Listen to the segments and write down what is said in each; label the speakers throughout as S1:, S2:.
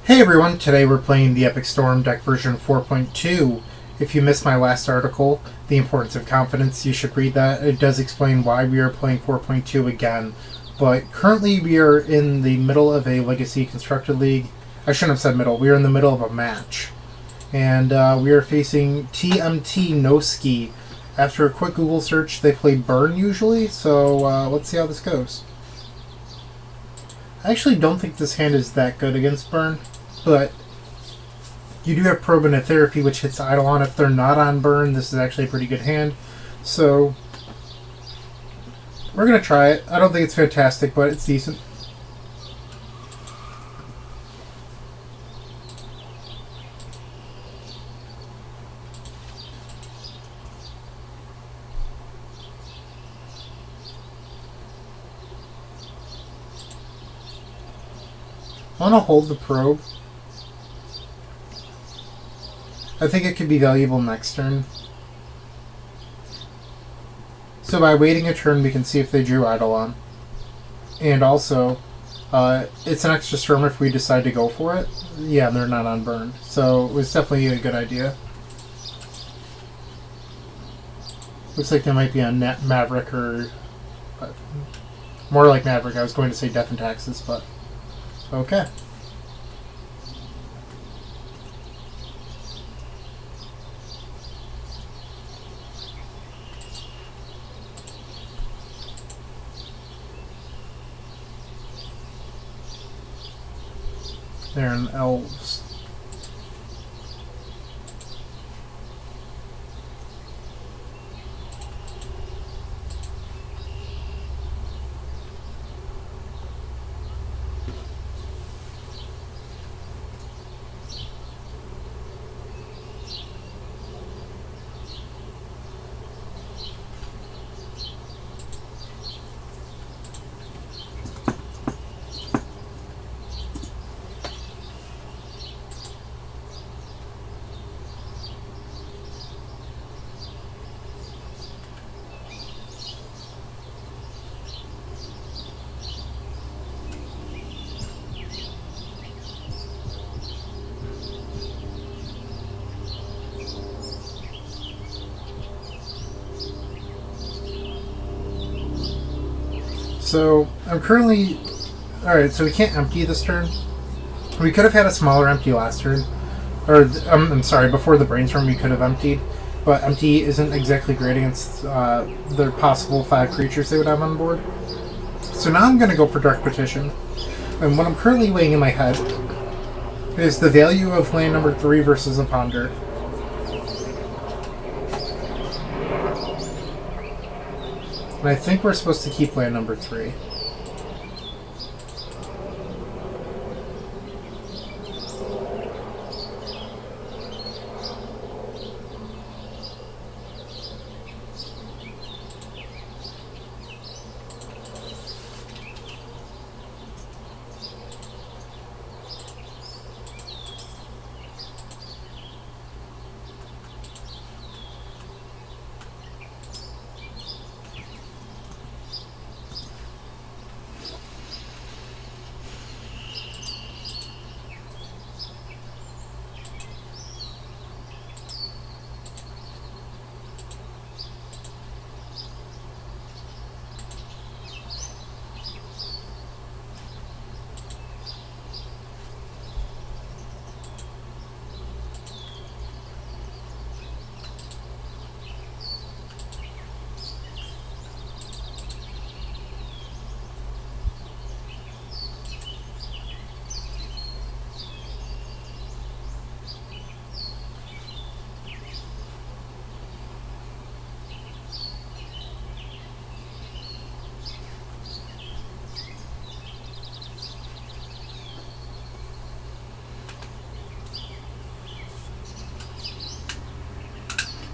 S1: Hey everyone, today we're playing the Epic Storm deck version 4.2. If you missed my last article, The Importance of Confidence, you should read that. It does explain why we are playing 4.2 again. But currently we are in the middle of a Legacy Constructed League. I shouldn't have said middle, we are in the middle of a match. And we are facing TMT Noski. After a quick Google search, they play Burn usually, so let's see how this goes. I actually don't think this hand is that good against Burn. But you do have Probe and Therapy, which hits Eidolon. If they're not on Burn, this is actually a pretty good hand. So we're going to try it. I don't think it's fantastic, but it's decent. I want to hold the Probe. I think it could be valuable next turn. So by waiting a turn, we can see if they drew Eidolon. And also, it's an extra storm if we decide to go for it. Yeah, they're not on Burn. So it was definitely a good idea. Looks like they might be on Maverick or... more like Maverick. I was going to say Death and Taxes, but... okay. They're in Elves. So, I'm currently... Alright, so we can't empty this turn. We could have had a smaller empty last turn. Or, I'm sorry, before the brainstorm we could have emptied. But empty isn't exactly great against the possible 5 creatures they would have on board. So now I'm going to go for Dark Petition. And what I'm currently weighing in my head is the value of land number 3 versus a Ponder. And I think we're supposed to keep land number 3.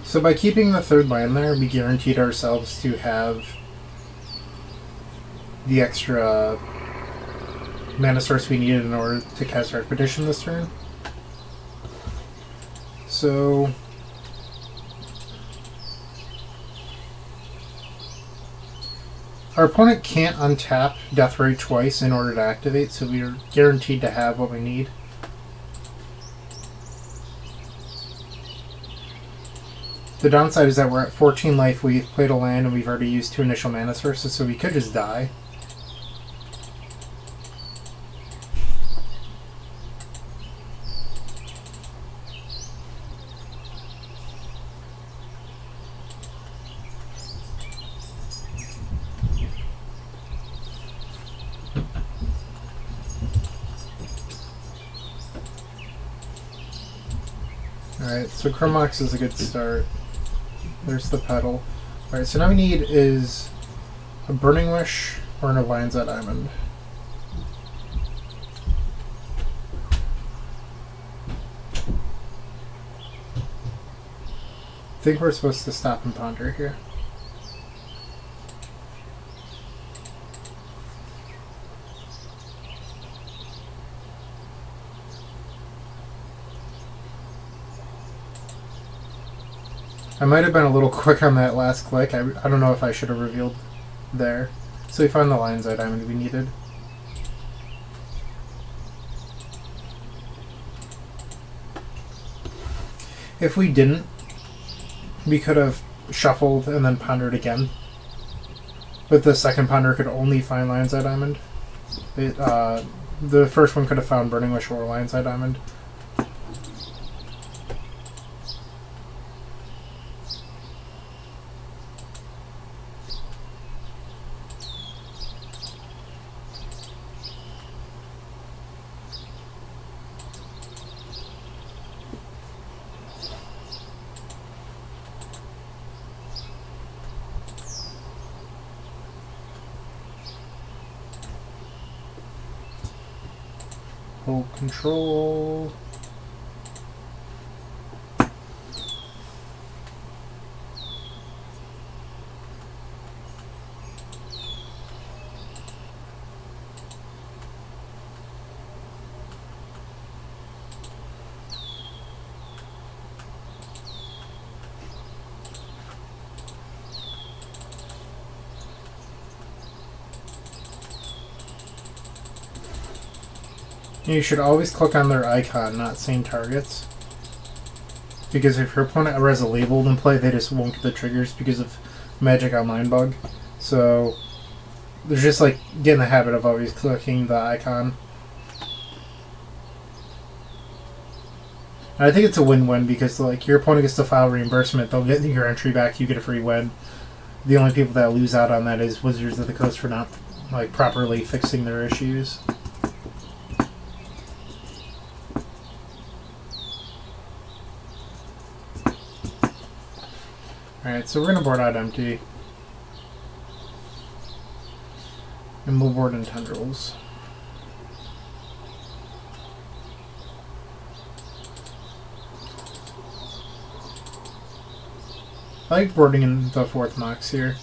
S1: So by keeping the 3rd land there, we guaranteed ourselves to have the extra mana source we needed in order to cast Dark Petition this turn. So Our opponent can't untap Death Ray twice in order to activate, so we are guaranteed to have what we need. The downside is that we're at 14 life, we've played a land, and we've already used 2 initial mana sources, so we could just die. Alright, so Chromox is a good start. There's the pedal. Alright, so now we need is a Burning Wish or an Lion's Eye Diamond. I think we're supposed to stop and ponder here. I might have been a little quick on that last click. I don't know if I should have revealed there. So we found the Lion's Eye Diamond we needed. If we didn't, we could have shuffled and then pondered again. But the second ponder could only find Lion's Eye Diamond. The first one could have found Burning Wish or Lion's Eye Diamond. Hold control. You should always click on their icon, not same targets. Because if your opponent ever has a labeled in play, they just won't get the triggers because of Magic Online bug. So there's just like get in the habit of always clicking the icon. And I think it's a win-win because like your opponent gets to file reimbursement, they'll get your entry back, you get a free win. The only people that lose out on that is Wizards of the Coast for not like properly fixing their issues. Alright, so we're going to board out empty. And we'll board in Tendrils. I like boarding in the 4th Mox here.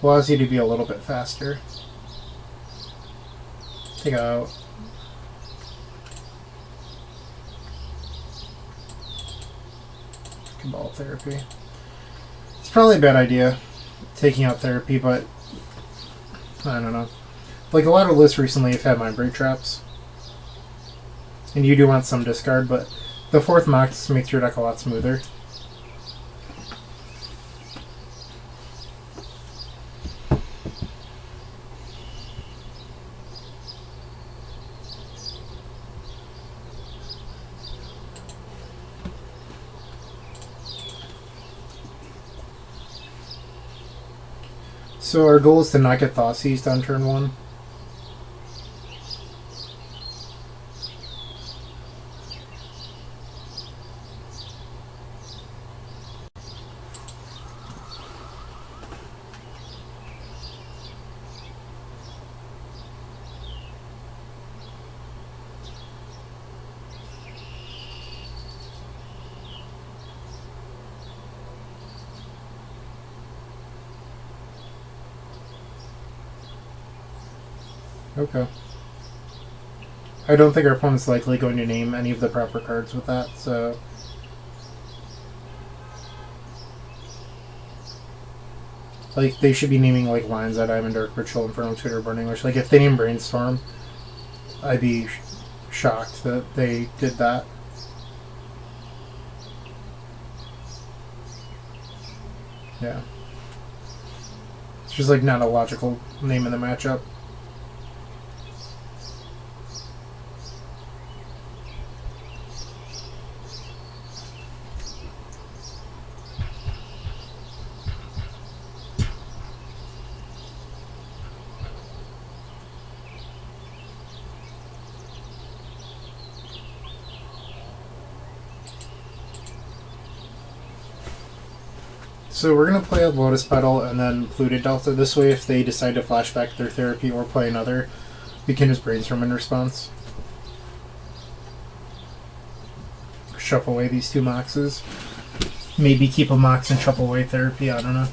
S1: Allows you to be a little bit faster. Take out. Ball therapy. It's probably a bad idea taking out therapy, but I don't know. Like a lot of lists recently have had Mind Break traps, and you do want some discard, but the 4th Mox makes your deck a lot smoother. So our goal is to not get Thoughtseize on turn 1. Okay. I don't think our opponent's likely going to name any of the proper cards with that, so... Like, they should be naming, like, Lion's Eye Diamond, Dark Ritual, Infernal Tutor, Burning Wish. Like, if they name Brainstorm, I'd be shocked that they did that. Yeah. It's just like not a logical name in the matchup. So we're going to play a Lotus Petal and then Polluted Delta. This way, if they decide to flashback their therapy or play another, we can just brainstorm in response. Shuffle away these two Moxes. Maybe keep a Mox and shuffle away therapy, I don't know.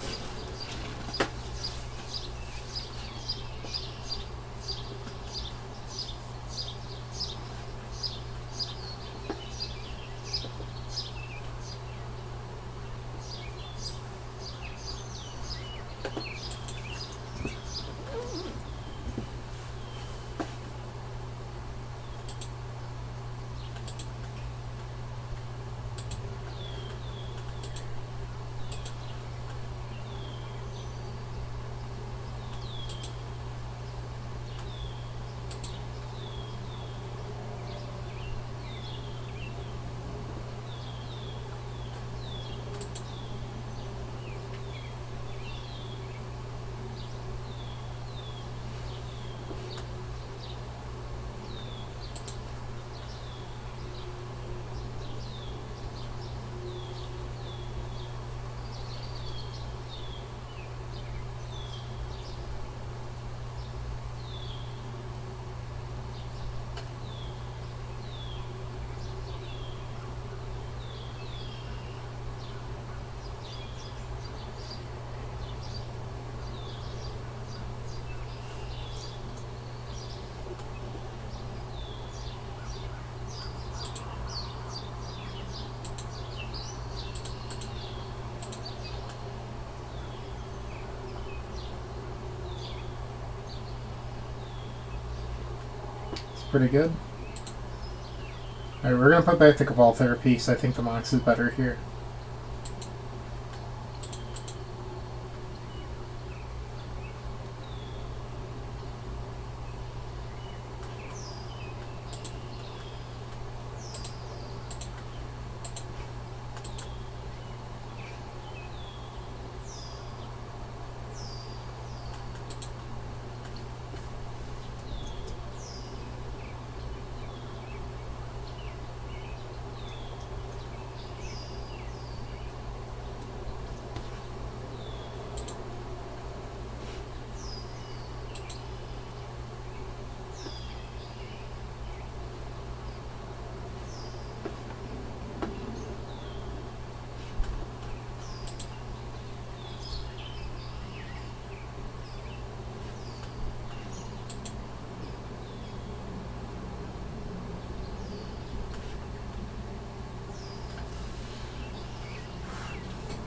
S1: Pretty good. Alright, we're going to put back the Cabal Therapy because I think the Mox is better here.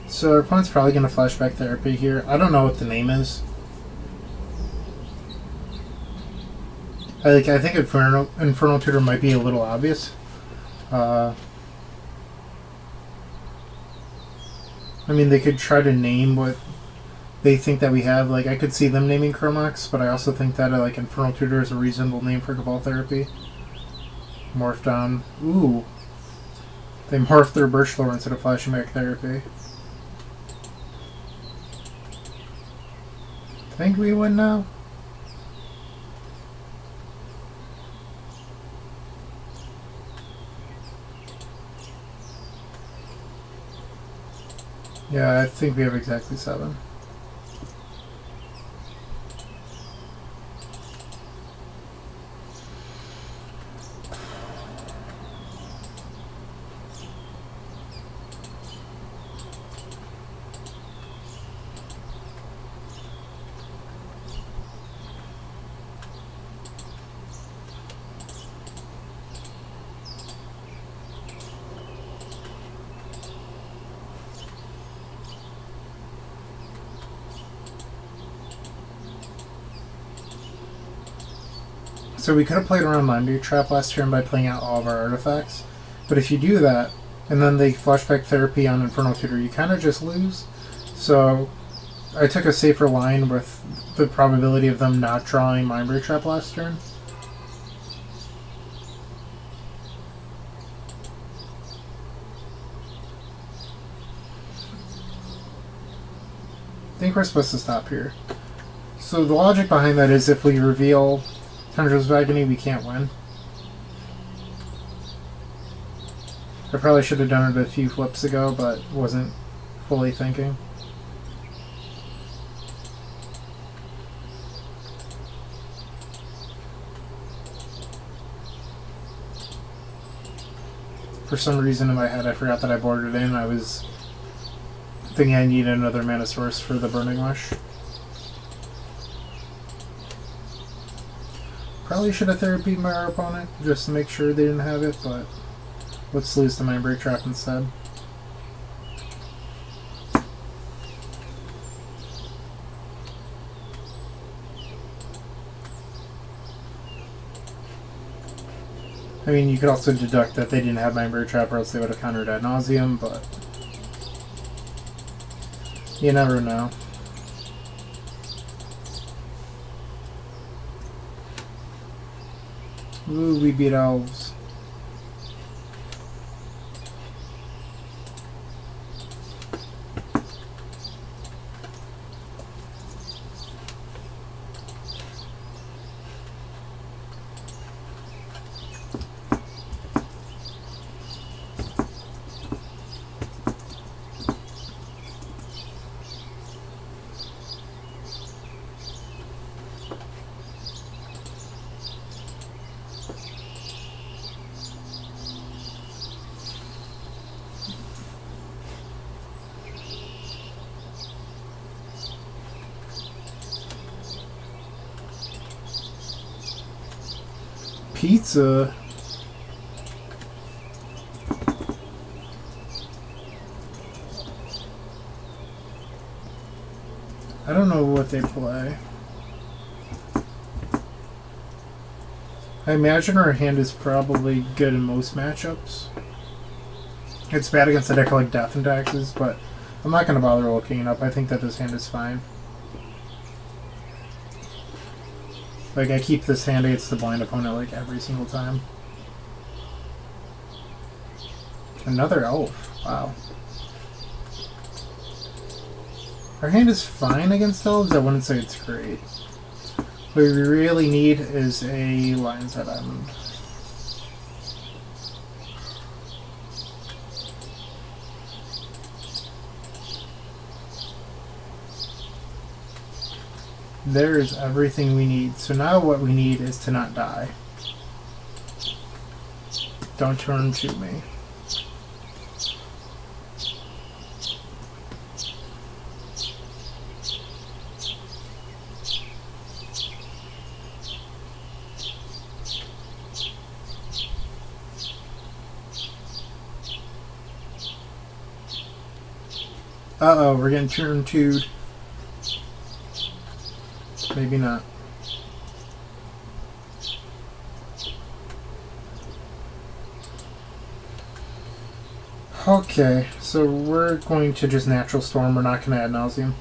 S1: So our opponent's probably going to flashback therapy here. I don't know what the name is. I think Infernal Tutor might be a little obvious. I mean, they could try to name what they think that we have. Like, I could see them naming Chromox, but I also think that like Infernal Tutor is a reasonable name for Cabal Therapy. Morphed on. Ooh. They morphed their Birchlore instead of flashing back therapy. Think we win now? Yeah, I think we have exactly 7. So we could have played around Mind Trap last turn by playing out all of our artifacts, but if you do that, and then they flashback therapy on Infernal Tutor, you kind of just lose, So I took a safer line with the probability of them not drawing Mindbreak Trap last turn. I think we're supposed to stop here. So the logic behind that is if we reveal Tendrils of Agony, we can't win. I probably should have done it a few flips ago, but wasn't fully thinking. For some reason in my head, I forgot that I boarded in. I was thinking I needed another mana source for the Burning Wish. Probably should have therapied my opponent just to make sure they didn't have it, but let's lose the Mindbreak Trap instead. I mean, you could also deduct that they didn't have Mindbreak Trap or else they would have countered ad nauseum, but you never know. Ooh, we beat elves. Pizza. I don't know what they play. I imagine our hand is probably good in most matchups. It's bad against a deck like Death and Taxes, but I'm not going to bother looking it up. I think that this hand is fine. Like, I keep this hand against the blind opponent like every single time. Another elf. Wow. Our hand is fine against elves. I wouldn't say it's great. What we really need is a Lion's Head Island. There is everything we need. So now what we need is to not die. Don't turn to me. Uh-oh, we're getting turn 2'd. Maybe not. Okay, so we're going to just Natural Storm. We're not going to ad nauseum.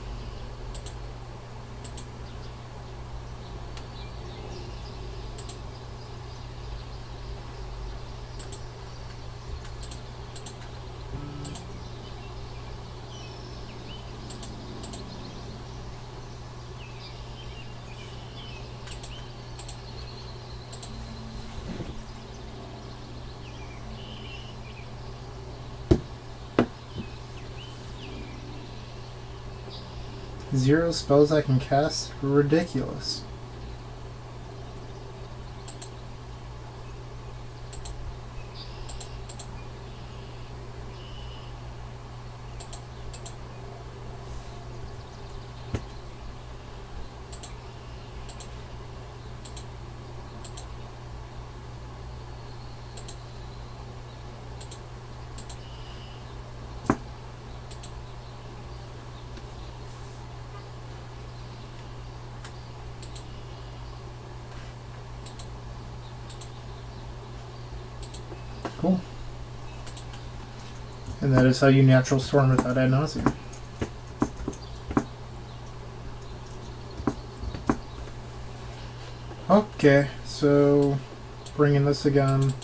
S1: Zero spells I can cast? Ridiculous. Cool. And that is how you Natural Storm without ad nauseum. Okay, so bringing this again.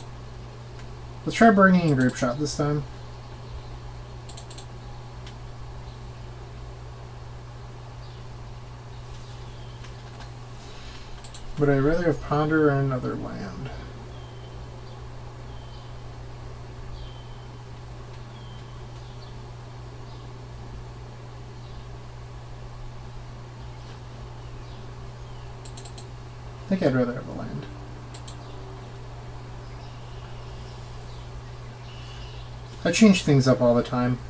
S1: Let's try bringing in Grape Shot this time. Would I rather have Ponder or another land? I think I'd rather have a land. I change things up all the time.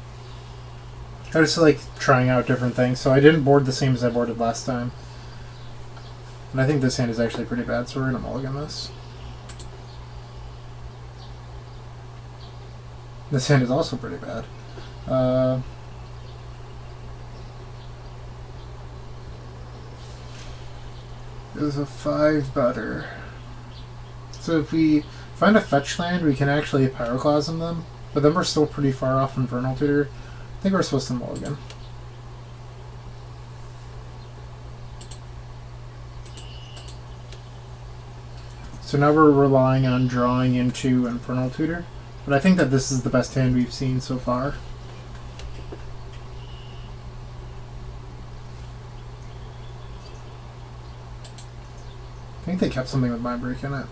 S1: I just like trying out different things, so I didn't board the same as I boarded last time. And I think this hand is actually pretty bad, so we're going to mulligan this. This hand is also pretty bad. Is a 5 better? So if we find a fetch land, we can actually Pyroclasm them, but then we're still pretty far off Infernal Tutor. I think we're supposed to mulligan. So now we're relying on drawing into Infernal Tutor, but I think that this is the best hand we've seen so far. I think they kept something with Mindbreak in it.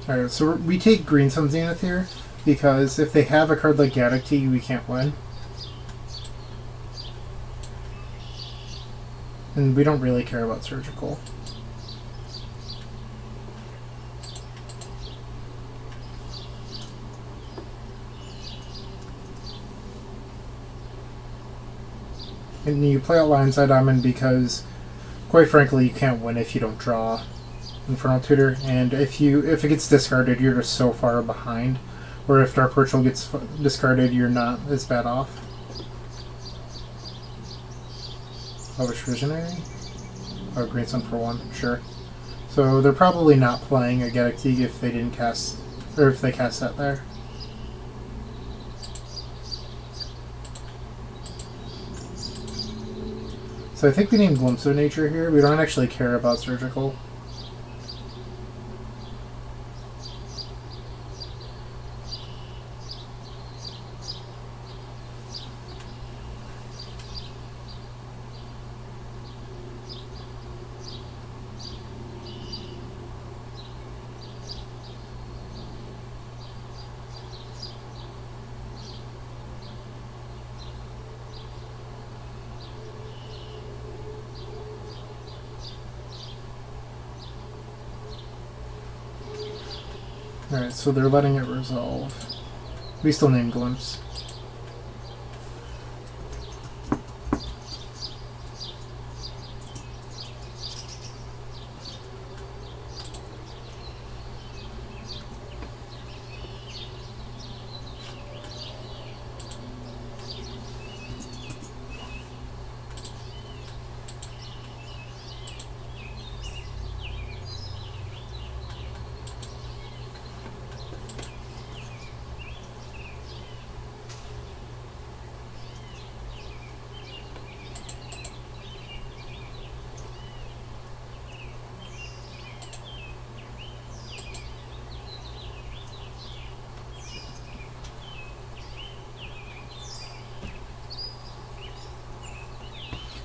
S1: Alright, so we take Green Sun Zenith here, because if they have a card like Gaddock, we can't win. And we don't really care about Surgical. And you play out Lionside Diamond because, quite frankly, you can't win if you don't draw Infernal Tutor, and if it gets discarded, you're just so far behind. Or if Dark Ritual gets discarded, you're not as bad off. Elvish Visionary? Oh, Green Sun for 1, sure. So they're probably not playing a Gaddock if they didn't cast, or if they cast that there. So I think we need Glimpse of Nature here. We don't actually care about Surgical. Alright, so they're letting it resolve. We still name Glimpse.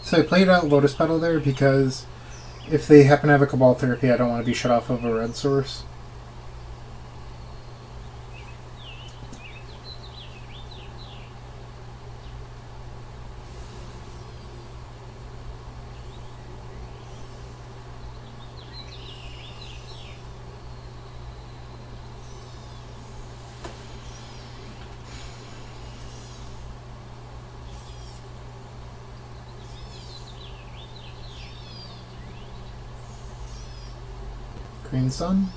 S1: So I played out Lotus Petal there because if they happen to have a Cabal Therapy, I don't want to be shut off of a red source. Green Sun.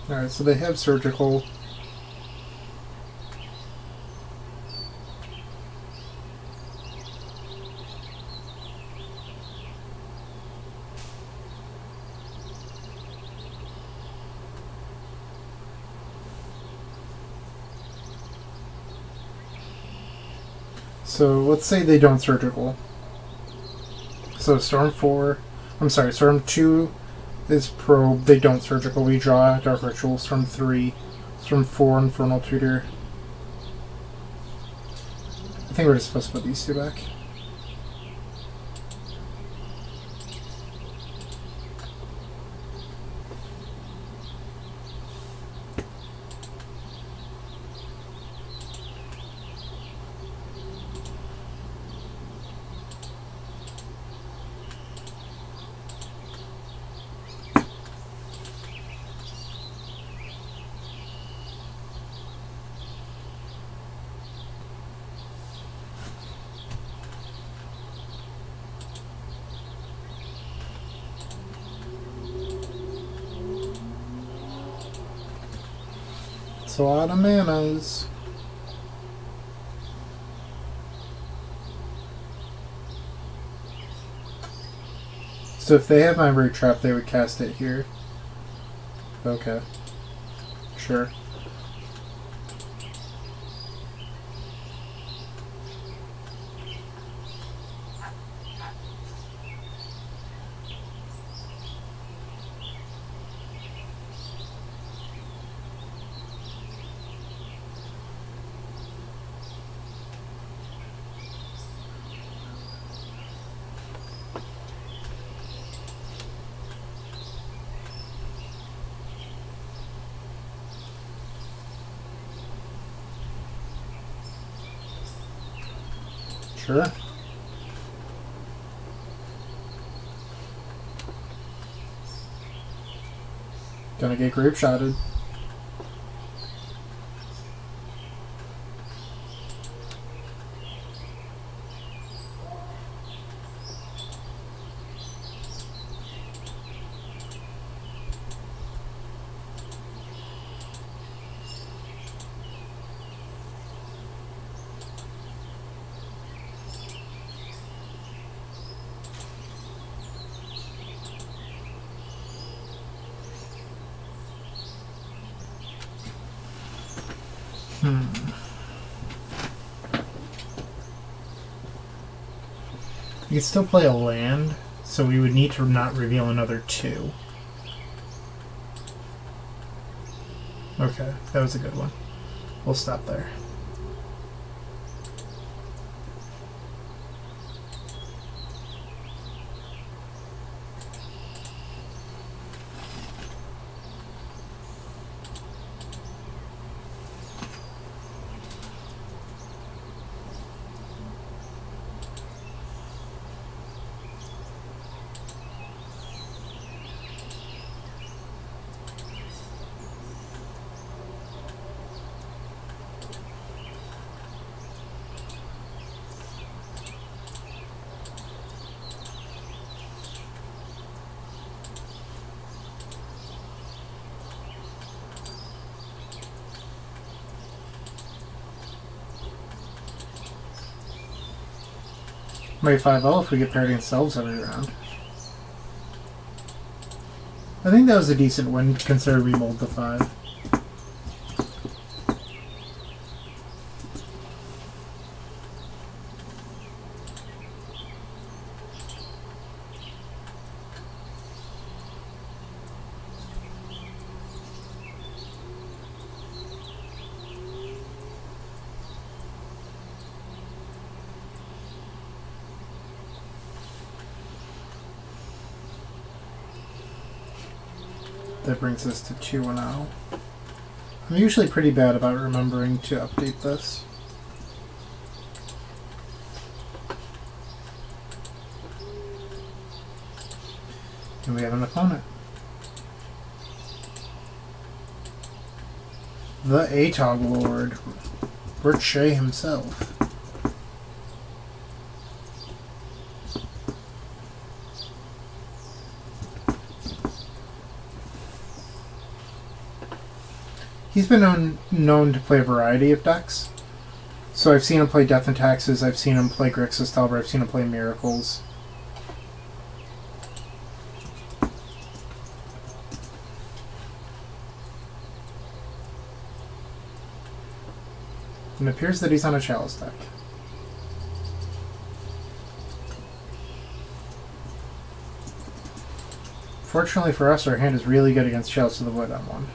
S1: Alright, so they have surgical. So let's say they don't surgical. So Storm 2 is probe, they don't surgical, we draw Dark Ritual. Storm 3, Storm 4, Infernal Tutor. I think we're just supposed to put these two back. It's a lot of manas. So if they have Memory Trap, they would cast it here. Okay. Sure. Sure. Gonna get grape shotted. You could still play a land, so we would need to not reveal another 2. Okay, that was a good one. We'll stop there. Maybe 5-0 if we get paired against elves every round. I think that was a decent win, considering we mold the 5. That brings us to 2-0. I'm usually pretty bad about remembering to update this. And we have an opponent. The Atog Lord, Bert Shea himself. He's been known to play a variety of decks. So I've seen him play Death and Taxes, I've seen him play Grixis Delver, I've seen him play Miracles. And it appears that he's on a Chalice deck. Fortunately for us, our hand is really good against Chalice of the Void on one.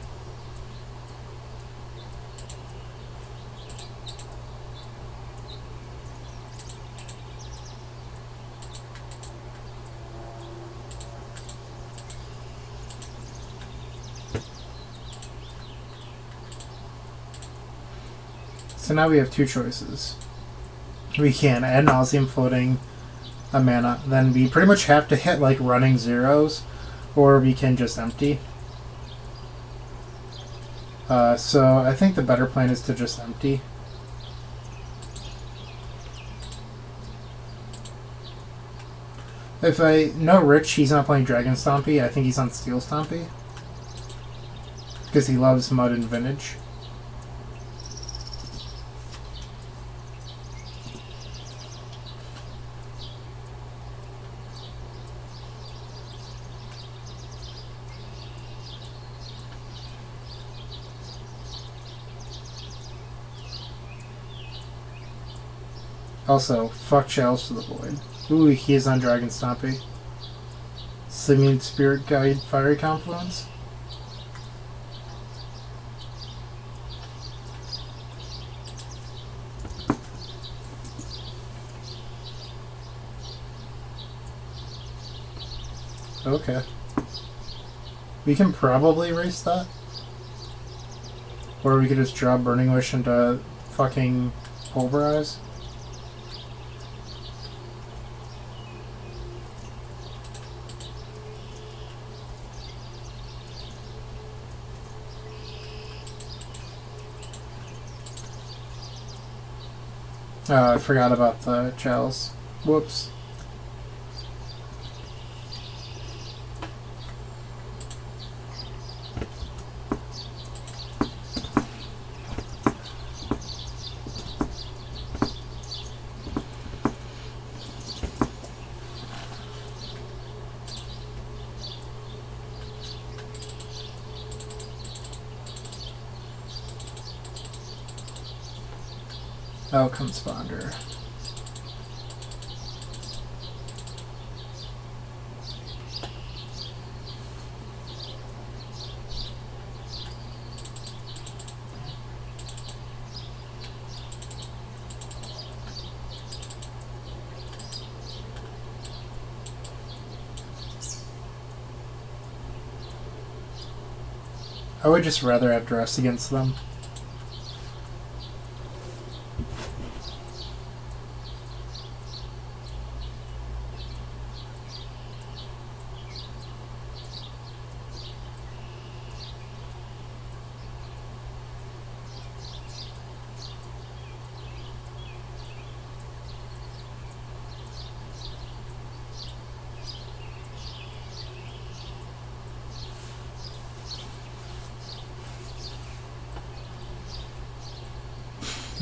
S1: So now we have two choices. We can ad nauseam floating a mana, then we pretty much have to hit like running zeros, or we can just empty. So I think the better plan is to just empty. If I know Rich, he's not playing Dragon Stompy, I think he's on Steel Stompy. Because he loves Mud and Vintage. Also, fuck Chalice to the Void. Ooh, he is on Dragon Stompy. Simian Spirit Guide Fiery Confluence. Okay. We can probably erase that. Or we could just draw Burning Wish into fucking Pulverize. Oh, I forgot about the Chalice. Whoops. Oh, Consponder. I would just rather have Dress against them.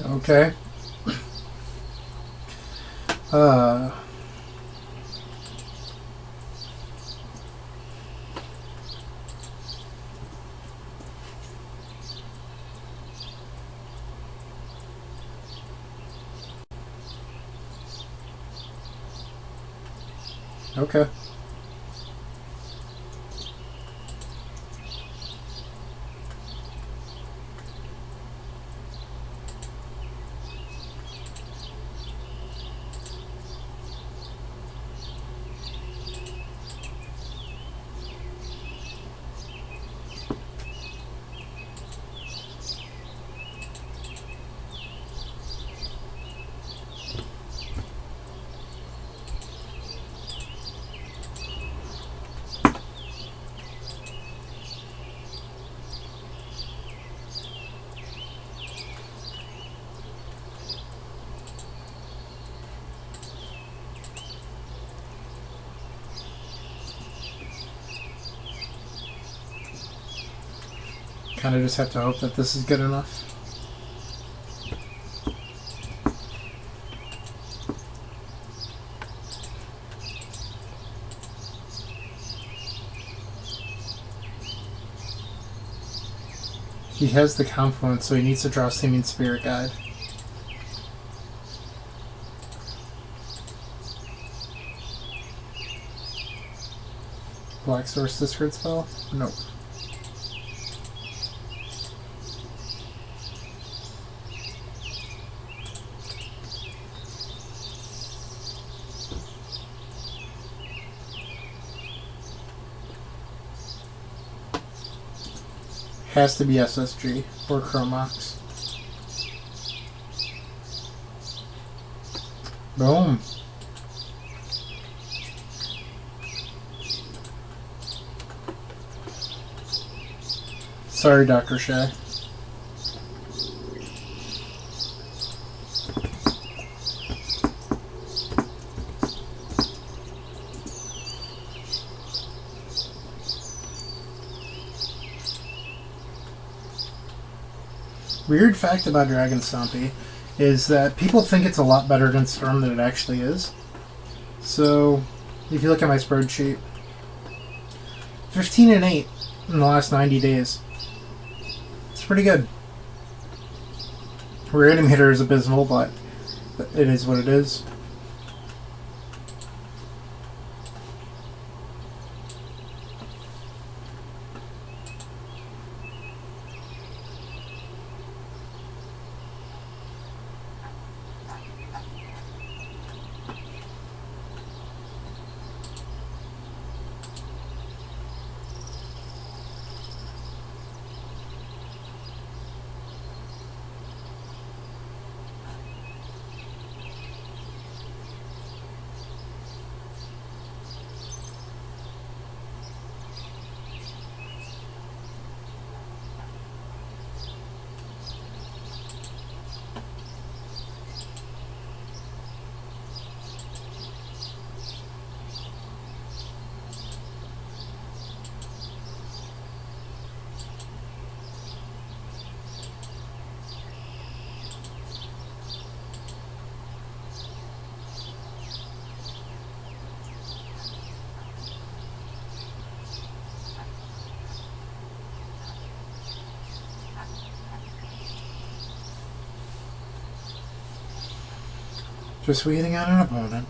S1: Okay. Okay. Kind of just have to hope that this is good enough. He has the confluence, so he needs to draw Seeming Spirit Guide. Black Source Discard spell? Nope. Has to be SSG or Chromox. Boom. Sorry, Dr. Shea. Weird fact about Dragon Stompy is that people think it's a lot better against Storm than it actually is. So, if you look at my spreadsheet, 15 and 8 in the last 90 days. It's pretty good. Random hitter is abysmal, but it is what it is. Just waiting on an opponent.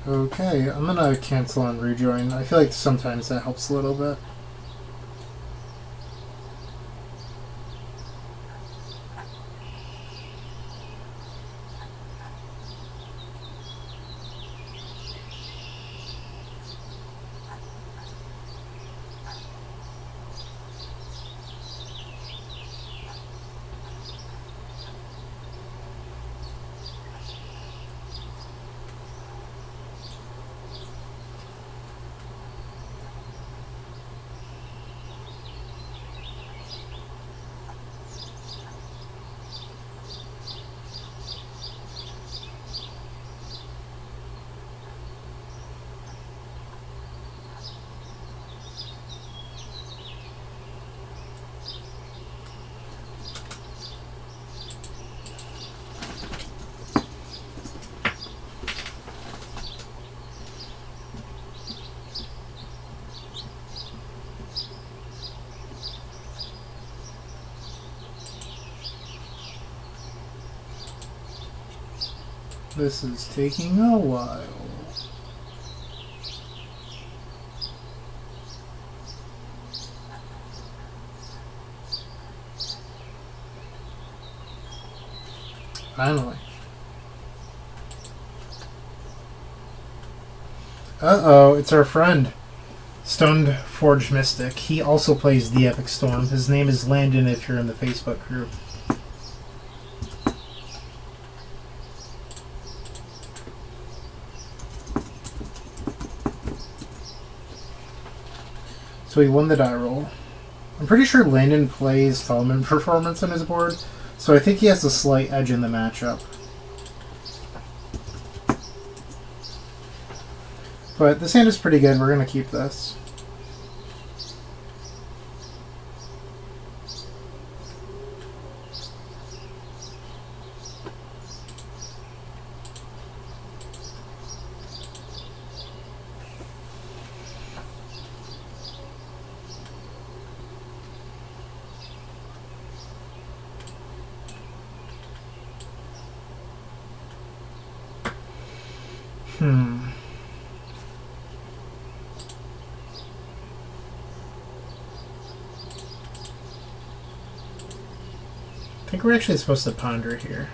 S1: Okay, I'm gonna cancel and rejoin. I feel like sometimes that helps a little bit. This is taking a while. Finally. Uh-oh, it's our friend, Stoned Forge Mystic. He also plays the Epic Storm. His name is Landon if you're in the Facebook group. So he won the die roll. I'm pretty sure Landon plays Solomon Performance on his board, so I think he has a slight edge in the matchup. But this hand is pretty good. We're going to keep this. I think we're actually supposed to ponder here.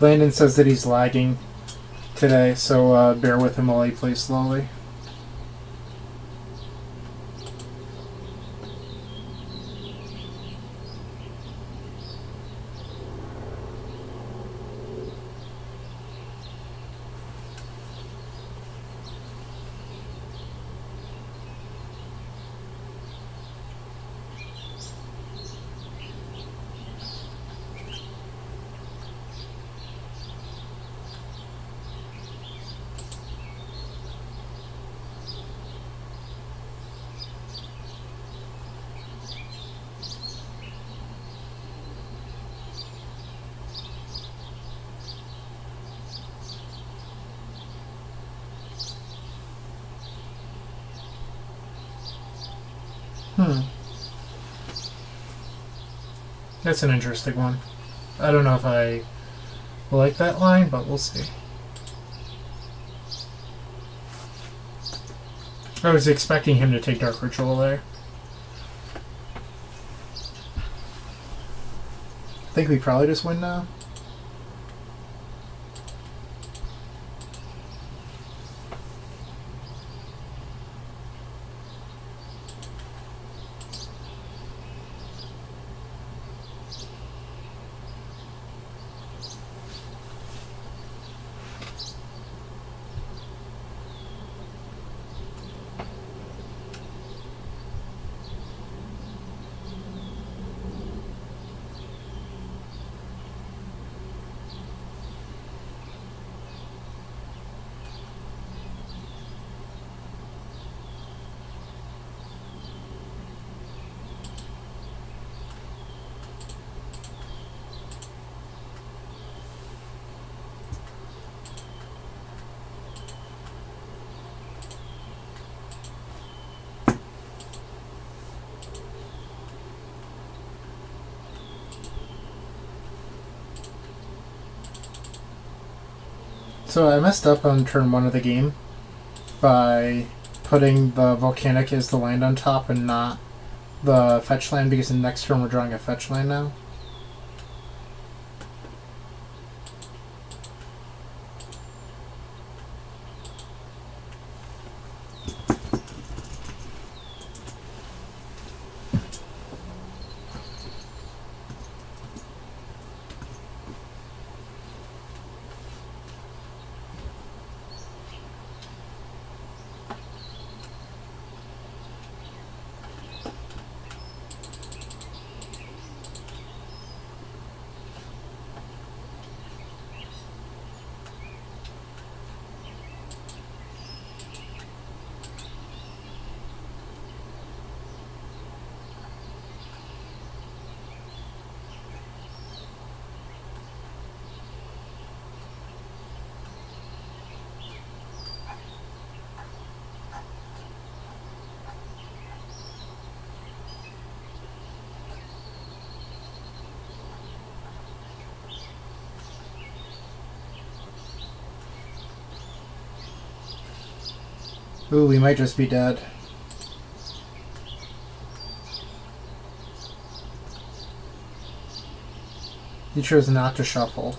S1: Landon says that he's lagging today, so bear with him while he plays slowly. That's an interesting one. I don't know if I like that line, but we'll see. I was expecting him to take Dark Ritual there. I think we probably just win now. So I messed up on turn 1 of the game by putting the volcanic as the land on top and not the fetch land, because the next turn we're drawing a fetch land now. Ooh, we might just be dead. He chose not to shuffle.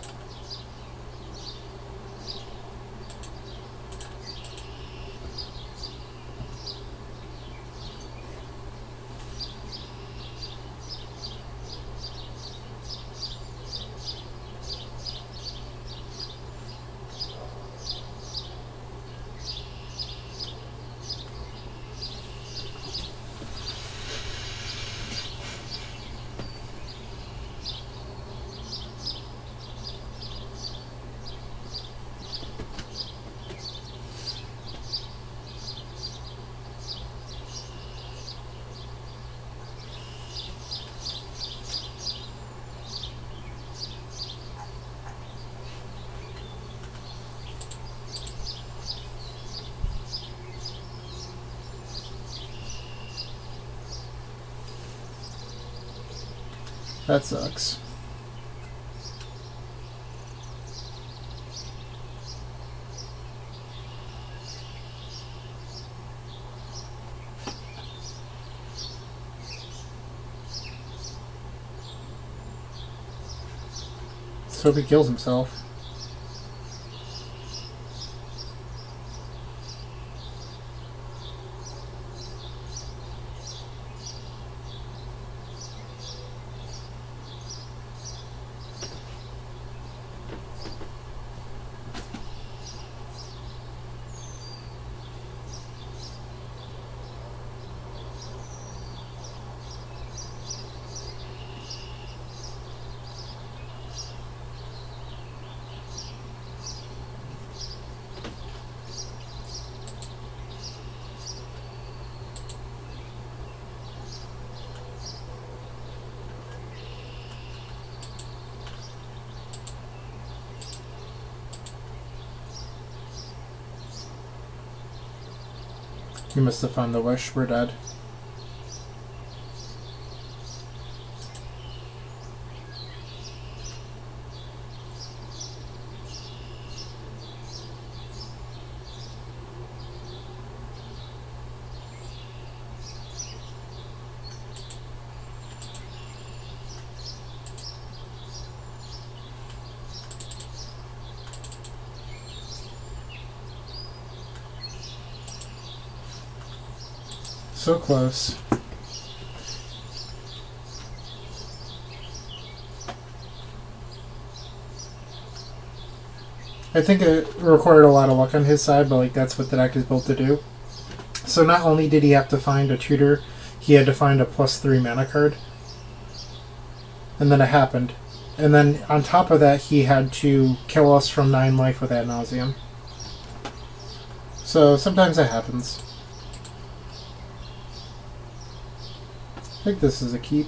S1: That sucks. Let's hope he kills himself. You must have found the wish. We're dead. So close. I think it required a lot of luck on his side, but like that's what the deck is built to do. So not only did he have to find a tutor, he had to find a +3 mana card. And then it happened. And then on top of that, he had to kill us from 9 life with ad nauseum. So sometimes that happens. I think this is a keep.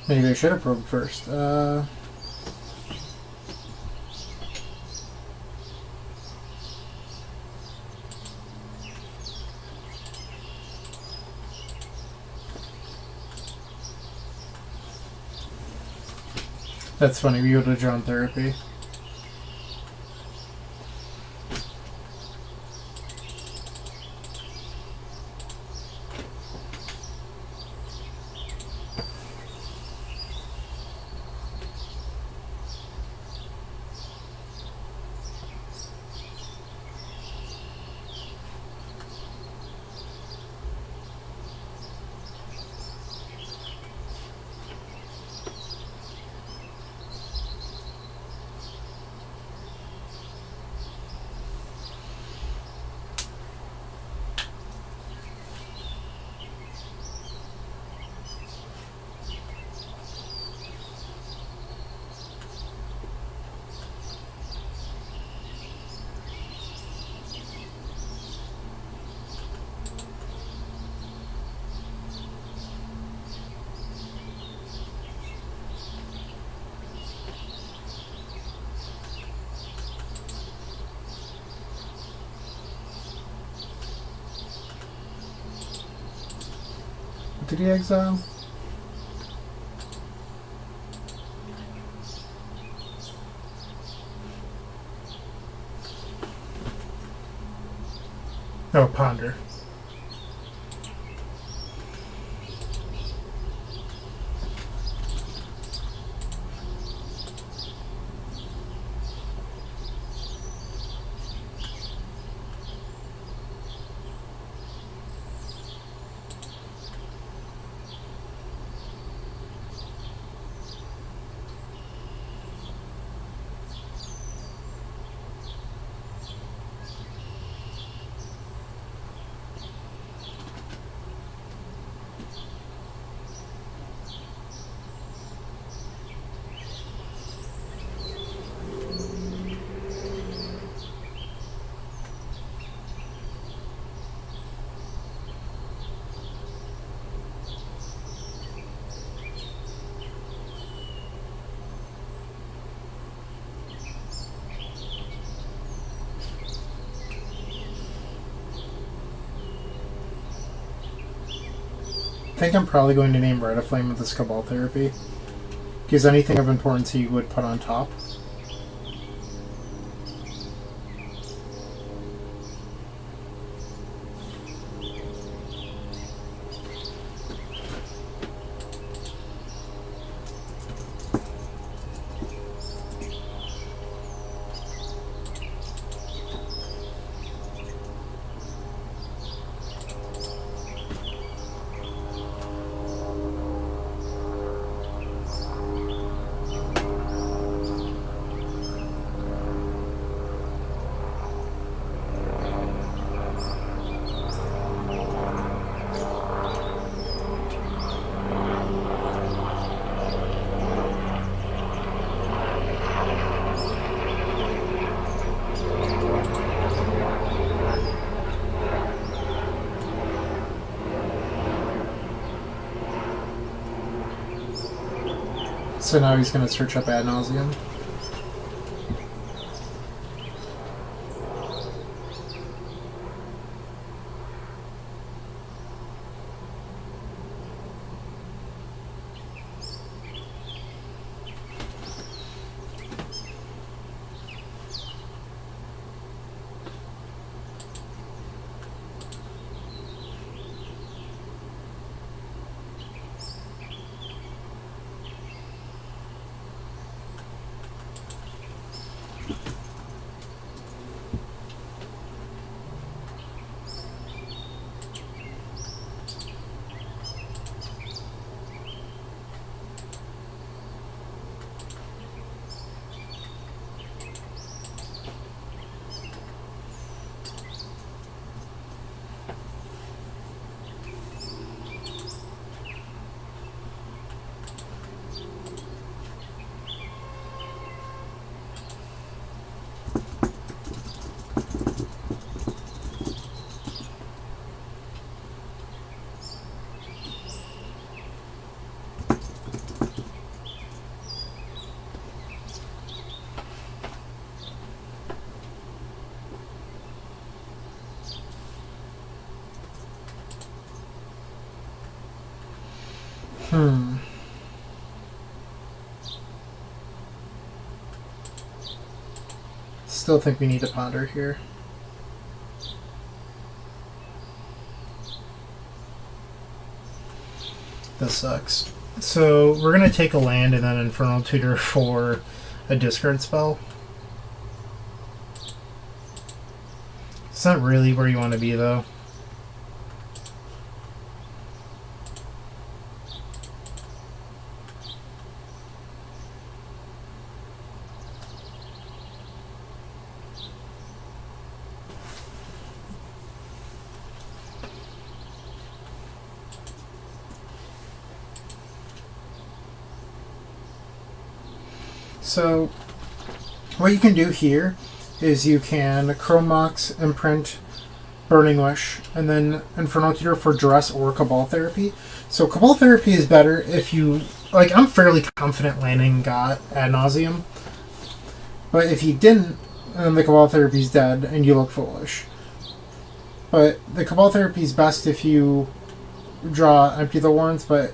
S1: Maybe I should have probed first. That's funny, we would have drawn therapy. Did he exile? No, ponder. I think I'm probably going to name Red Flame with this Cabal Therapy. Because anything of importance he would put on top. So now he's going to search up ad nauseum. Hmm. Still think we need to ponder here. This sucks. So we're gonna take a land and then Infernal Tutor for a discard spell. It's not really where you want to be though. So what you can do here is you can Chrome Mox, Imprint, Burning Wish, and then Infernal Tutor for Duress or Cabal Therapy. So Cabal Therapy is better if you... Like, I'm fairly confident landing got Ad Nauseam. But if you didn't, then the Cabal Therapy is dead and you look foolish. But the Cabal Therapy is best if you draw Empty the Warrens, but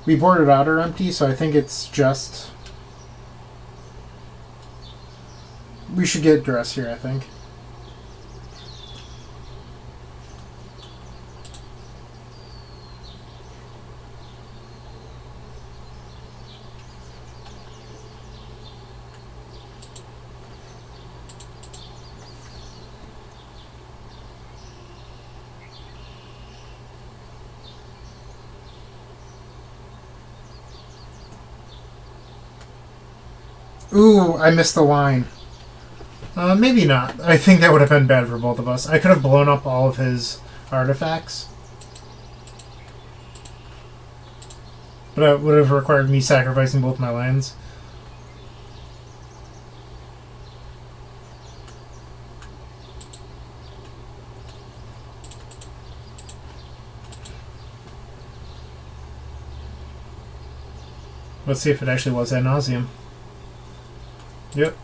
S1: we boarded out our empty, so I think it's just... We should get Duress here, I think. Ooh, I missed the line. Maybe not. I think that would have been bad for both of us. I could have blown up all of his artifacts. But it would have required me sacrificing both my lands. Let's see if it actually was Ad Nauseam. Yep.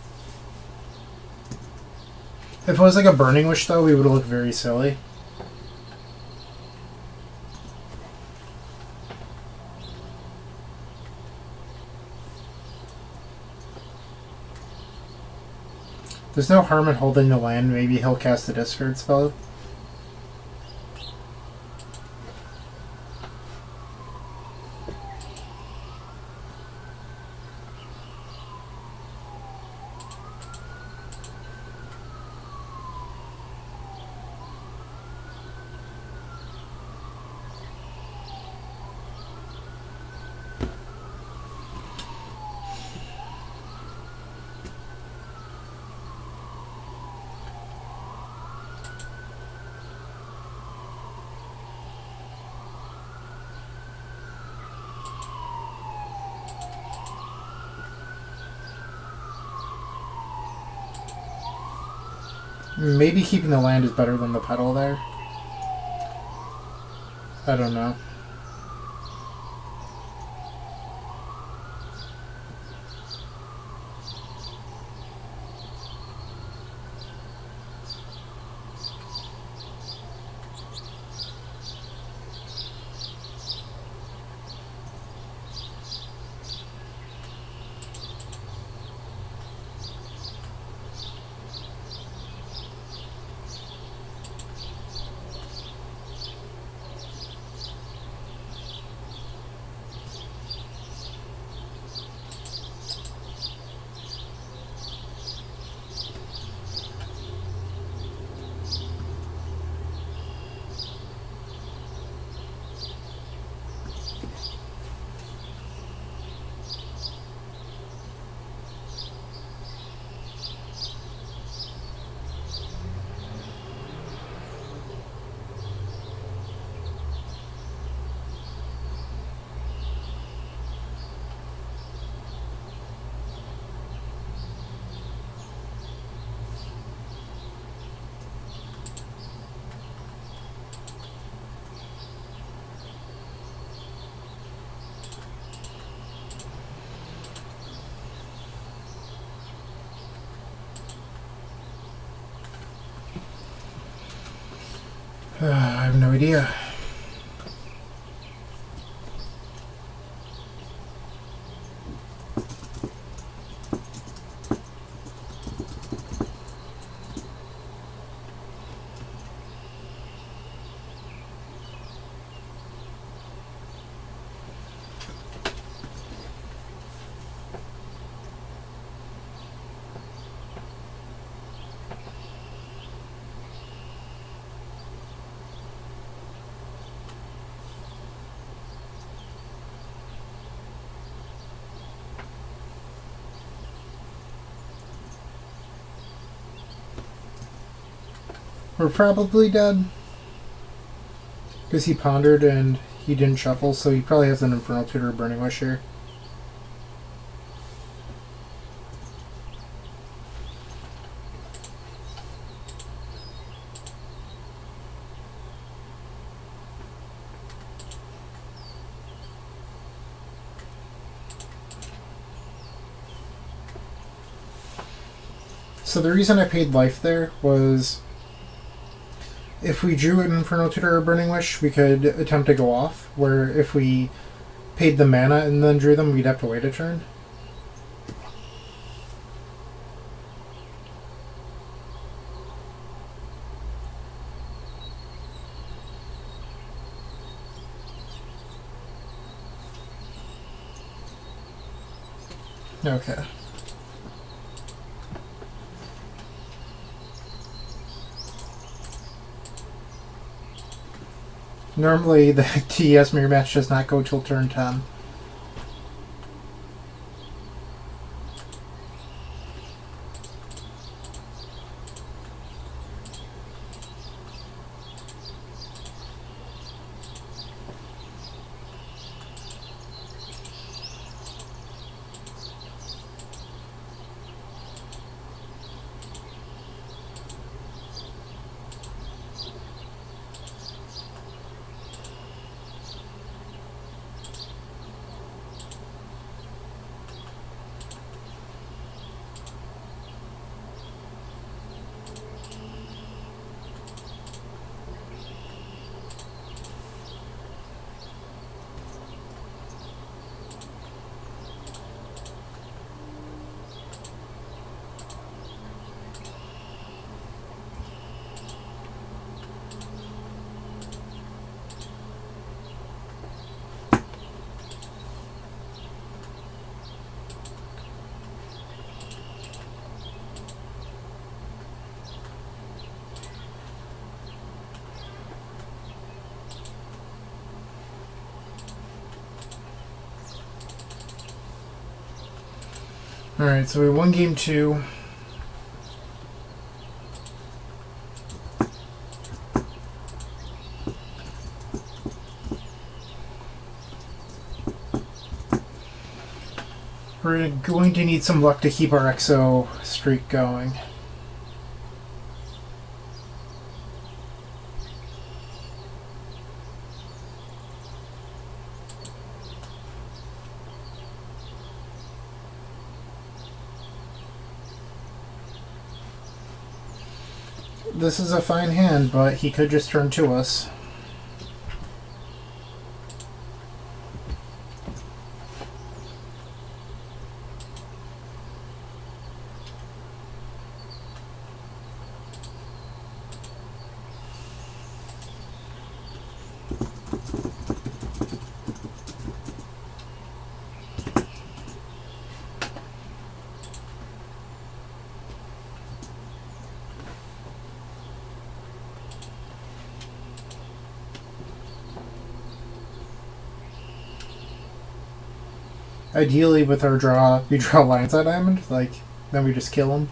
S1: If it was like a Burning Wish, though, we would have looked very silly. There's no harm in holding the land. Maybe he'll cast a discard spell. Maybe keeping the land is better than the petal there. I don't know. I have no idea. We're probably dead. Because he pondered and he didn't shuffle, so he probably has an Infernal Tutor or Burning Wish here. So the reason I paid life there was if we drew an Infernal Tutor or Burning Wish, we could attempt to go off, where if we paid the mana and then drew them, we'd have to wait a turn. Okay. Normally, the TES mirror match does not go till turn 10. Alright, so we won game 2. We're going to need some luck to keep our EXO streak going. This is a fine hand, but he could just turn to us. Ideally, with our draw, we draw Lion's Eye Diamond, then we just kill him.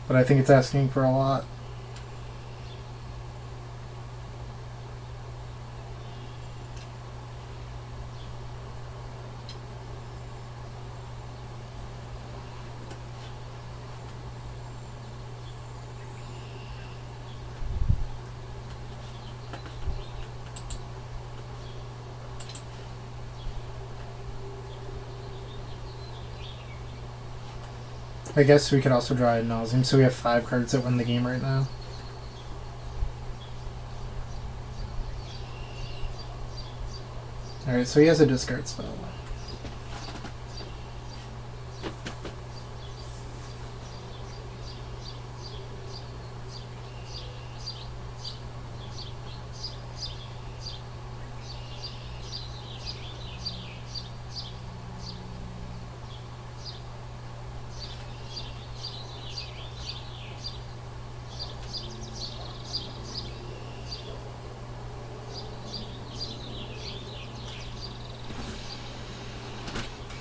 S1: But I think it's asking for a lot. I guess we could also draw Ad Nauseam, so we have 5 cards that win the game right now. Alright, so he has a discard spell.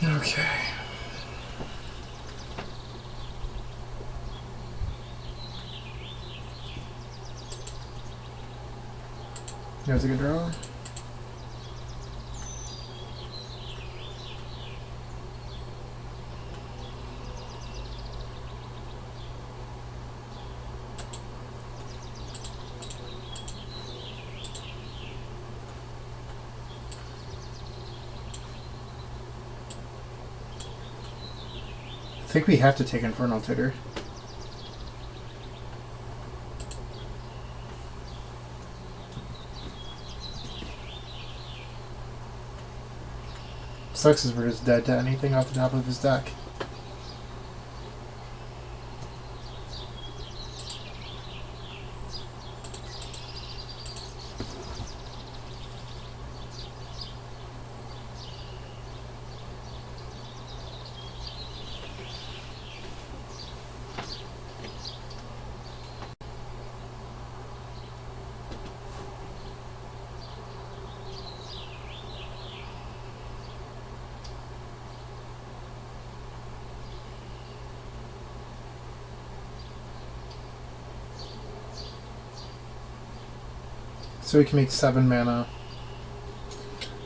S1: Okay. That was a good draw. I think we have to take Infernal Titter. Sucks is we're just dead to anything off the top of his deck. So we can make 7 mana.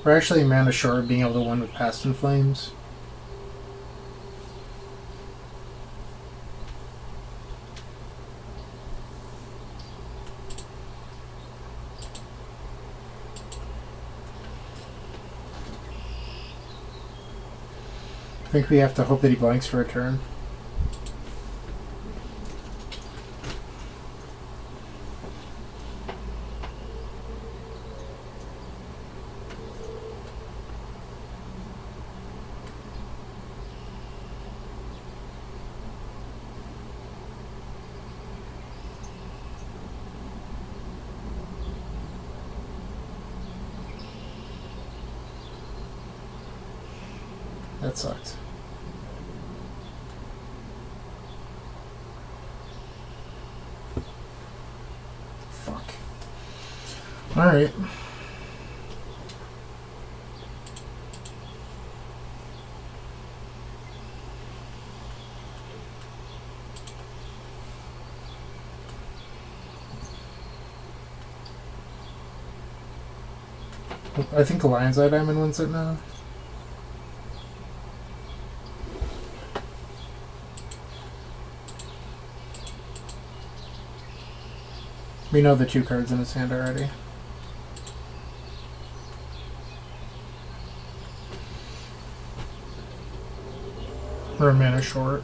S1: We're actually mana short of being able to win with Past in Flames. I think we have to hope that he blanks for a turn. That sucked. Fuck. Alright. I think the Lion's Eye Diamond wins it now. We know the 2 cards in his hand already. We're a mana short.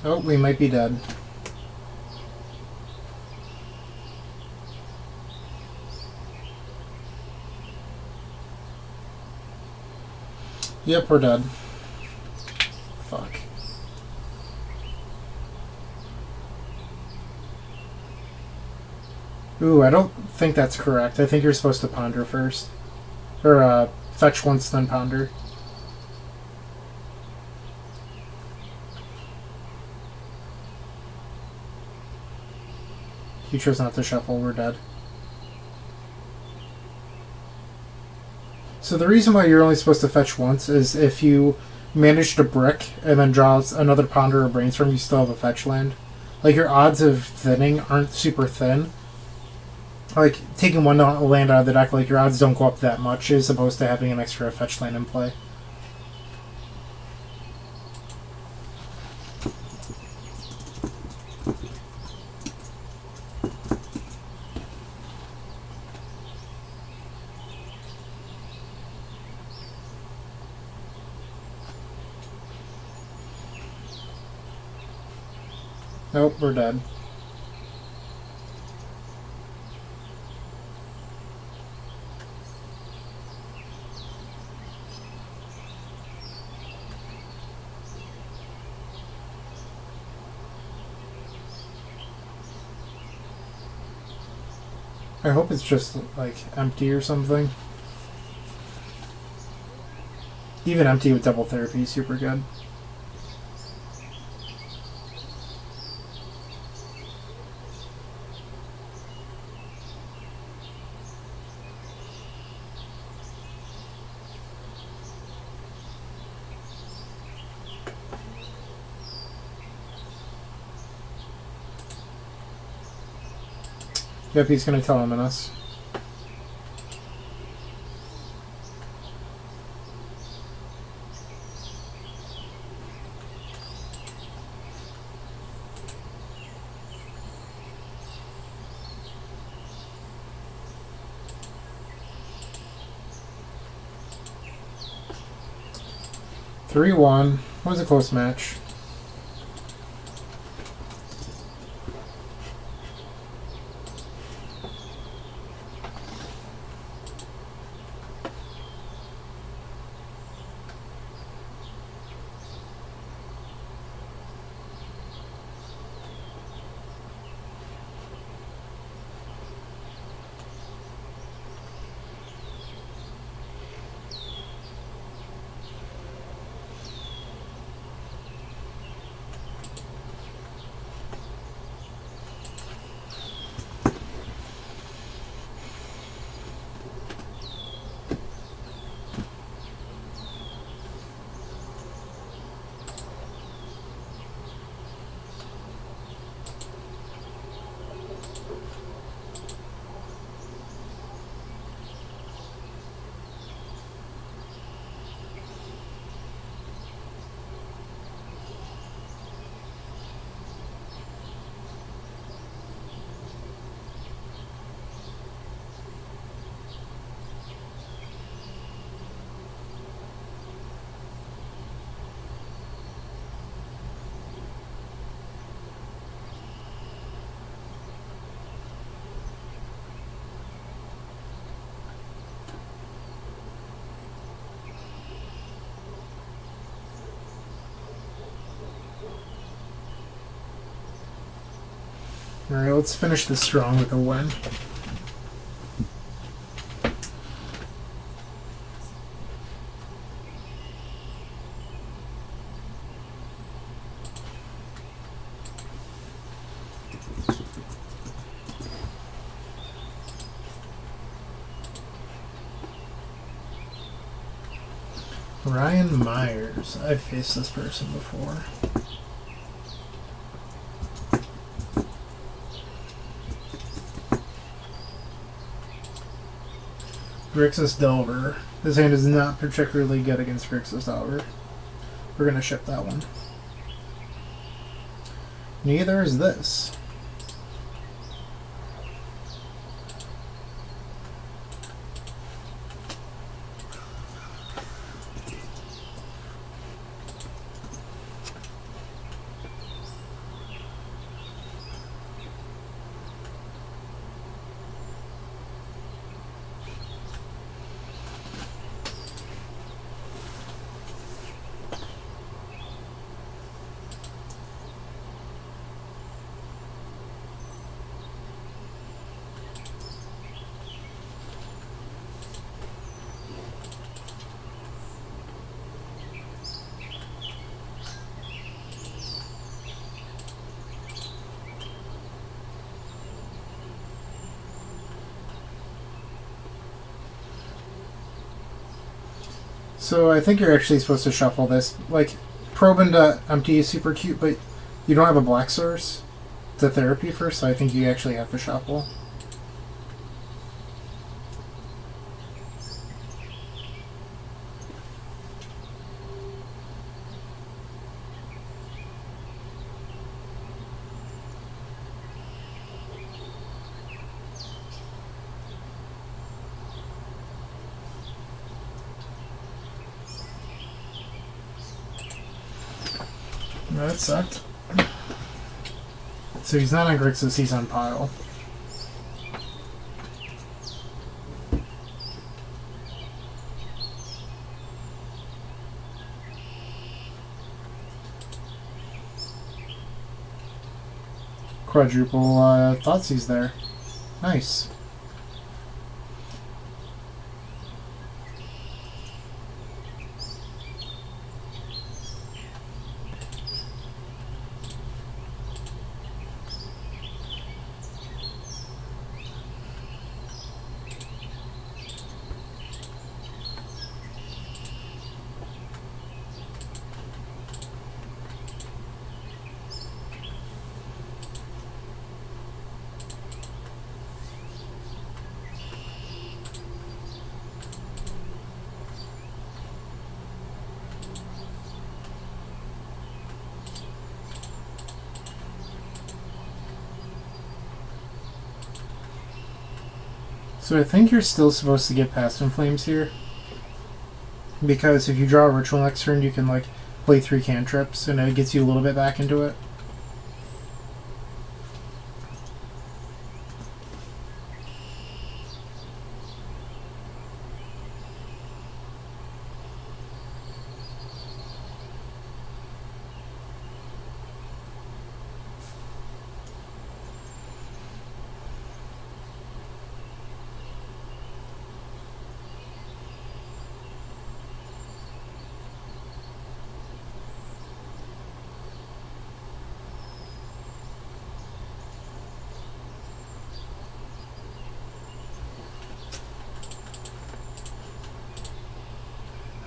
S1: Oh, we might be dead. Yep, we're dead. Fuck. Ooh, I don't think that's correct. I think you're supposed to ponder first. Or, fetch once, then ponder. You chose not to shuffle, we're dead. So the reason why you're only supposed to fetch once is if you manage to brick and then draws another ponder or brainstorm, you still have a fetch land. Like, your odds of thinning aren't super thin. Like, taking one land out of the deck, like, your odds don't go up that much as opposed to having an extra fetch land in play. Nope, we're dead. I hope it's just, like, empty or something. Even empty with double therapy is super good. Yep, he's gonna tell him in us. (3-1). Was a close match. Alright, let's finish this strong with a win. Ryan Myers. I've faced this person before. Grixis Delver. This hand is not particularly good against Grixis Delver. We're going to ship that one. Neither is this. So I think you're actually supposed to shuffle this. Like, probe into empty is super cute, but you don't have a black source to therapy first, so I think you actually have to shuffle. That sucked. So he's not on Grixis, he's on Pile. Quadruple Thoughtseize there. Nice. So I think you're still supposed to get past Inflames here. Because if you draw a Ritual next turn, you can like play 3 cantrips and it gets you a little bit back into it.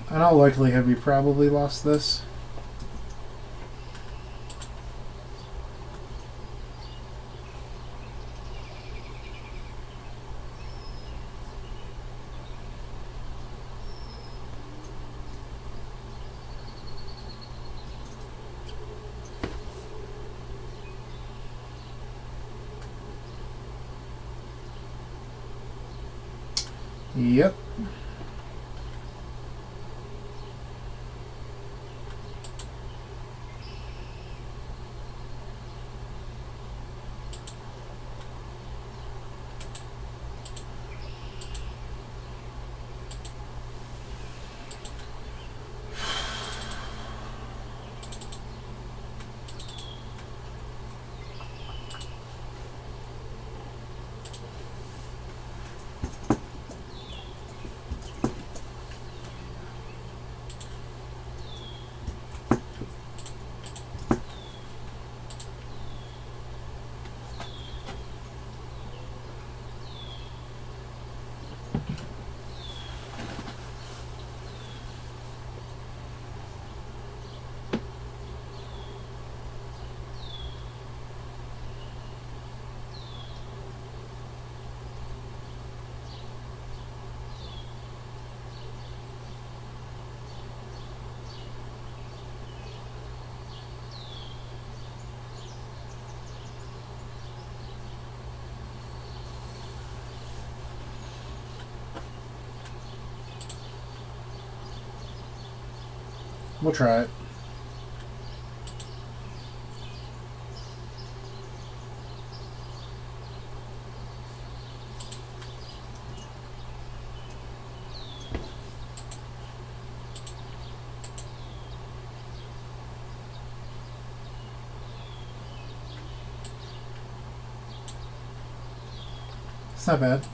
S1: In all likelihood, we probably lost this. Yep. We'll try it. It's not bad.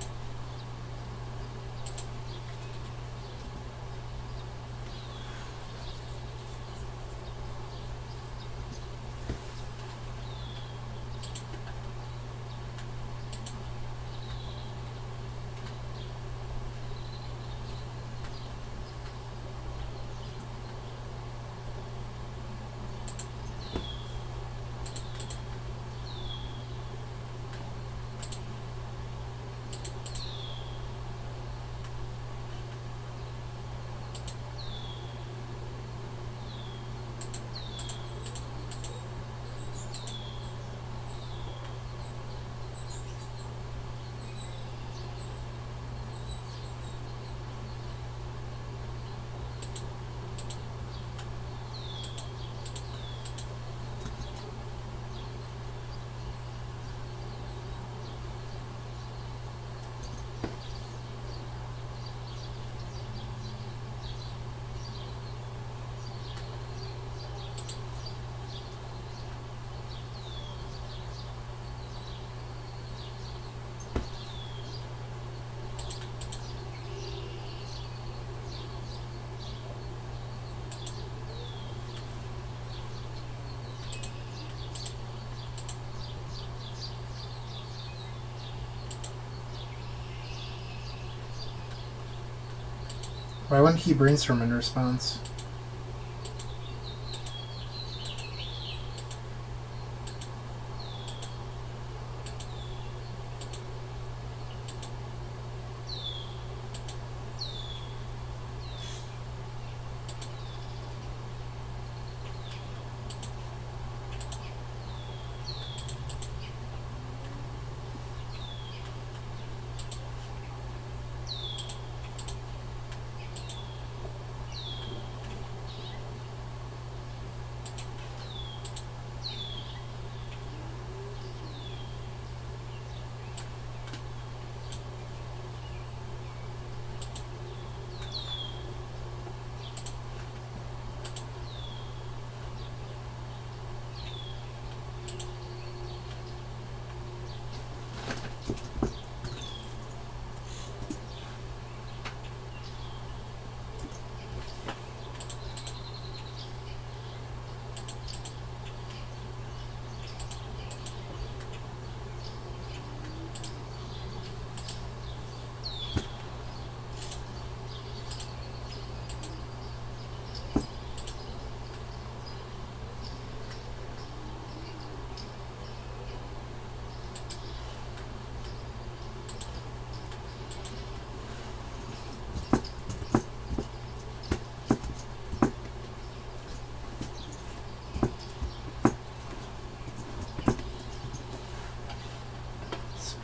S1: Why wouldn't he brainstorm in response?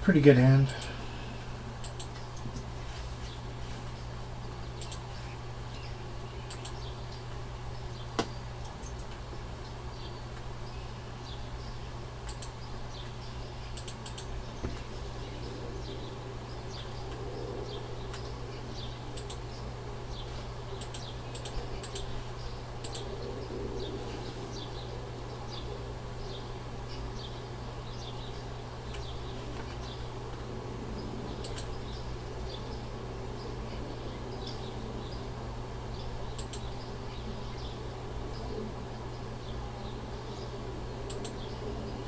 S1: Pretty good hand.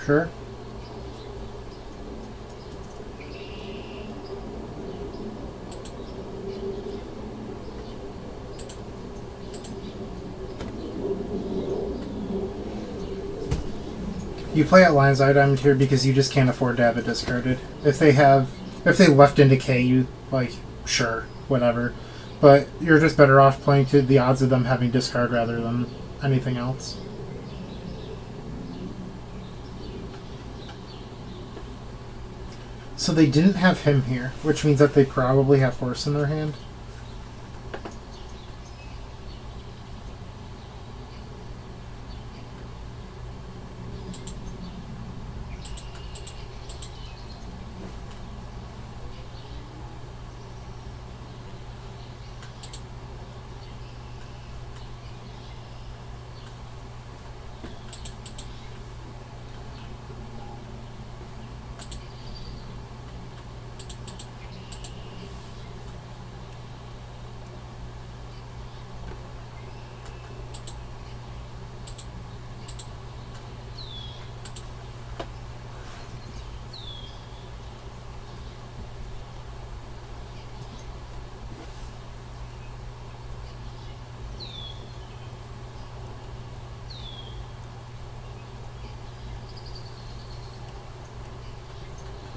S1: Sure. You play at Lion's Eye Diamond here because you just can't afford to have it discarded. If they left into K, you, like, sure, whatever. But you're just better off playing to the odds of them having discard rather than anything else. So they didn't have him here, which means that they probably have force in their hand.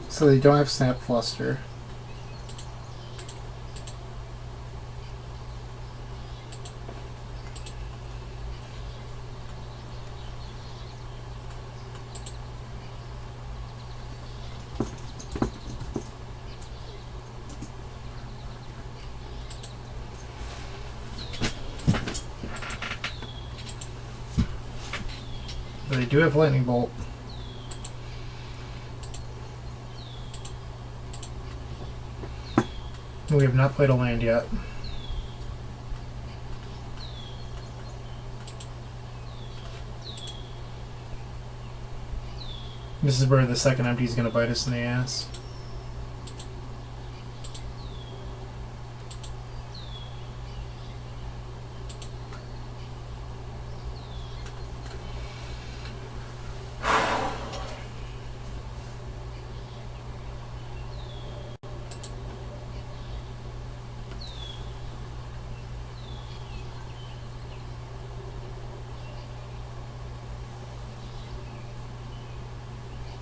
S1: So they don't have Snap Fluster. But they do have Lightning Bolt. We have not played a land yet. This is where the second empty is going to bite us in the ass.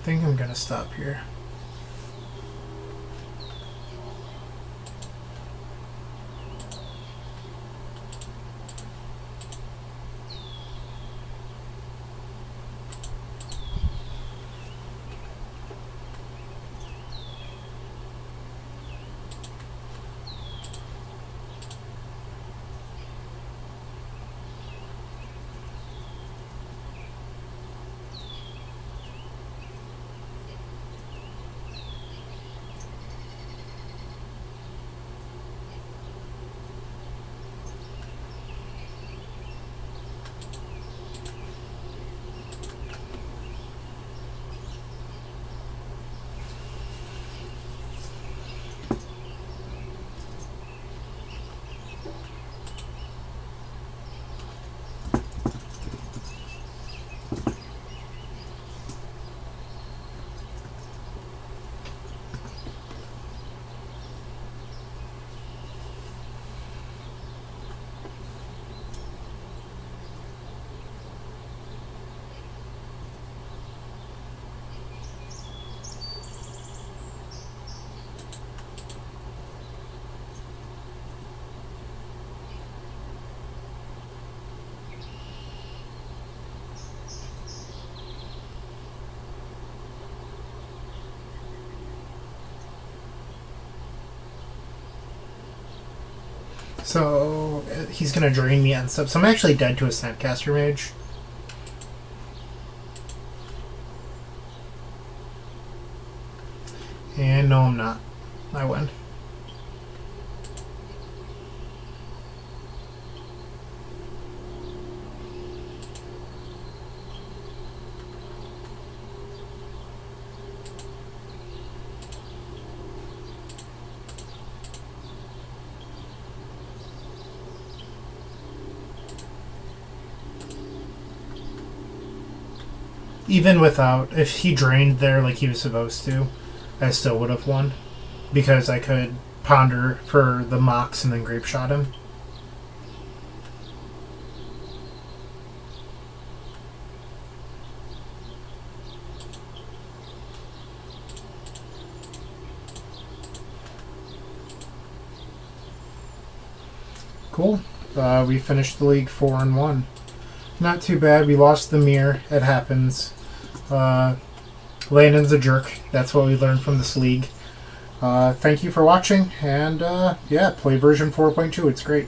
S1: I think I'm gonna stop here. So he's gonna drain me on stuff. So I'm actually dead to a Snapcaster Mage. And no, I'm not. I win. Even without, if he drained there like he was supposed to, I still would have won. Because I could ponder for the Mox and then grape shot him. Cool. We finished the league 4-1. Not too bad. We lost the mirror. It happens. Landon's a jerk. That's what we learned from this league. Thank you for watching, and yeah, play version 4.2. It's great.